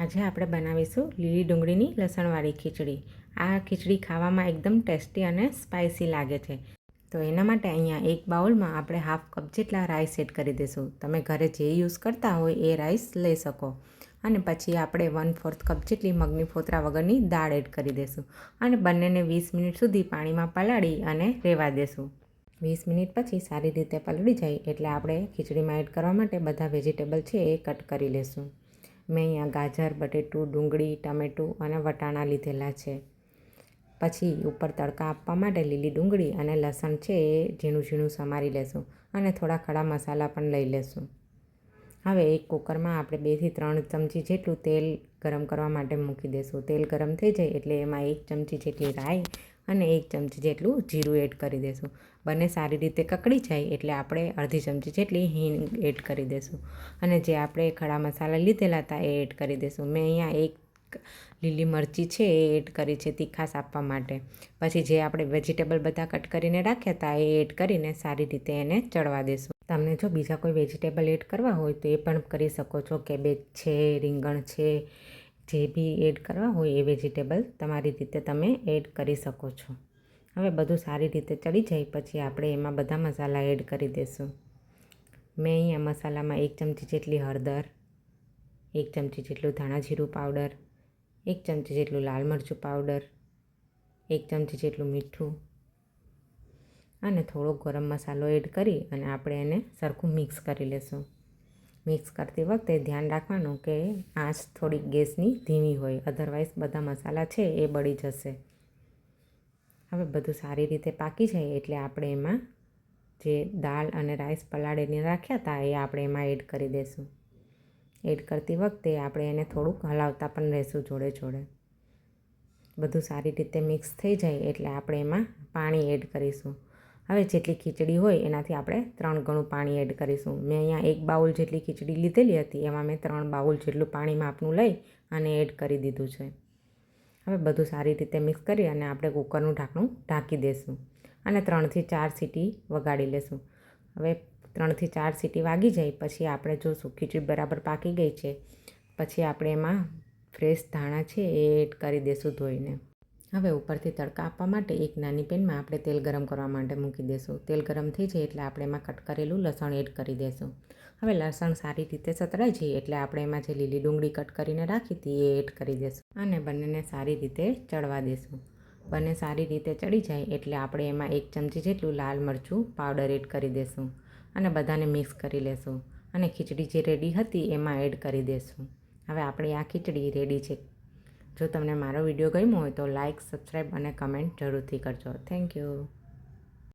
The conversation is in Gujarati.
આજે આપણે બનાવીશું લીલી ડુંગળીની લસણવાળી ખીચડી. આ ખીચડી ખાવામાં એકદમ ટેસ્ટી અને સ્પાઇસી લાગે છે. તો એના માટે અહીંયા એક બાઉલમાં આપણે હાફ કપ જેટલા રાઈસ એડ કરી દઈશું. તમે ઘરે જે યુઝ કરતા હોય એ રાઈસ લઈ શકો. અને પછી આપણે 1/4 કપ જેટલી મગની ફોતરા વગરની દાળ એડ કરી દઈશું. અને બંનેને 20 મિનિટ સુધી પાણીમાં પલાળી અને રહેવા દઈશું. 20 મિનિટ પછી સારી રીતે પલળી જાય એટલે આપણે ખીચડીમાં એડ કરવા માટે બધા વેજીટેબલ છે એ કટ કરી લઈશું. મેં અહીંયા ગાજર, બટેટું, ડુંગળી, ટમેટું અને વટાણા લીધેલા છે. પછી ઉપર તડકા આપવા માટે લીલી ડુંગળી અને લસણ છે એ ઝીણું ઝીણું સમારી લેશું અને થોડા ખડા મસાલા પણ લઈ લેશું. હવે એક કુકરમાં આપણે 2 થી 3 ચમચી જેટલું તેલ ગરમ કરવા માટે મૂકી દઈશું. તેલ ગરમ થઈ જાય એટલે એમાં 1 ચમચી જેટલી રાઈ અને 1 ચમચી જેટલું જીરું એડ કરી દઈશું. બંને સારી રીતે કકડી જાય એટલે આપણે અડધી ચમચી જેટલી હિંગ એડ કરી દઈશું. અને જે આપણે ખડા મસાલા લીધેલા હતા એ એડ કરી દઈશું. મેં અહીંયા 1 લીલી મરચી છે એ એડ કરી છે તીખાશ આપવા માટે. પછી જે આપણે વેજીટેબલ બધા કટ કરીને રાખ્યા હતા એ એડ કરીને સારી રીતે એને ચડવા દઈશું. તમને જો બીજા કોઈ વેજીટેબલ એડ કરવા હોય તો એ પણ કરી શકો છો. કેબેજ છે, રીંગણ છે, જે બી એડ કરવા હોય એ વેજીટેબલ તમારી રીતે તમે એડ કરી શકો છો. હવે બધું સારી રીતે ચડી જાય પછી આપણે એમાં બધા મસાલા એડ કરી દઈશું. મેં અહીંયા મસાલામાં 1 ચમચી જેટલી હળદર, 1 ચમચી જેટલું ધાણા જીરું પાવડર, 1 ચમચી જેટલું લાલ મરચું પાવડર, 1 ચમચી જેટલું મીઠું અને થોડો ગરમ મસાલો એડ કરી અને આપણે એને સરખું મિક્સ કરી લેશું. મિક્સ કરતી વખતે ધ્યાન રાખવાનું કે આંચ થોડી ગેસની ધીમી હોય, અધરવાઇઝ બધા મસાલા છે એ બળી જશે. હવે બધું સારી રીતે પાકી જાય એટલે આપણે એમાં જે દાળ અને રાઈસ પલાળીને રાખ્યા હતા એ આપણે એમાં એડ કરી દઈશું. એડ કરતી વખતે આપણે એને થોડુંક હલાવતા પણ રહીશું જોડે જોડે. બધું સારી રીતે મિક્સ થઈ જાય એટલે આપણે એમાં પાણી એડ કરીશું. હવે જેટલી ખીચડી હોય એનાથી આપણે 3 ગણું પાણી એડ કરીશું. મેં અહીંયા 1 બાઉલ જેટલી ખીચડી લીધેલી હતી એમાં મેં 3 બાઉલ જેટલું પાણી માપનું લઈ અને એડ કરી દીધું છે. હવે બધું સારી રીતે મિક્સ કરી અને આપણે કુકરનું ઢાંકણું ઢાંકી દઈશું અને 3 થી 4 સીટી વગાડી લેશું. હવે 3 થી 4 સીટી વાગી જાય પછી આપણે જોઈશું ખીચડી બરાબર પાકી ગઈ છે. પછી આપણે એમાં ફ્રેશ ધાણા છે એ એડ કરી દઈશું ધોઈને. હવે ઉપરથી તડકા આપવા માટે એક નાની પેનમાં આપણે તેલ ગરમ કરવા માટે મૂકી દઈશું. તેલ ગરમ થઈ જાય એટલે આપણે એમાં કટ કરેલું લસણ એડ કરી દઈશું. હવે લસણ સારી રીતે સતળાઈ જાય એટલે આપણે એમાં જે લીલી ડુંગળી કટ કરીને રાખી હતી એ એડ કરી દઈશું અને બંનેને સારી રીતે ચડવા દઈશું. બંને સારી રીતે ચડી જાય એટલે આપણે એમાં 1 ચમચી જેટલું લાલ મરચું પાવડર એડ કરી દઈશું અને બધાને મિક્સ કરી લેશું અને ખીચડી જે રેડી હતી એમાં એડ કરી દઈશું. હવે આપણી આ ખીચડી રેડી છે. જો તમને મારો વિડીયો ગમ્યો હોય તો લાઇક, સબસ્ક્રાઈબ અને કમેન્ટ જરૂરથી કરજો. Thank you.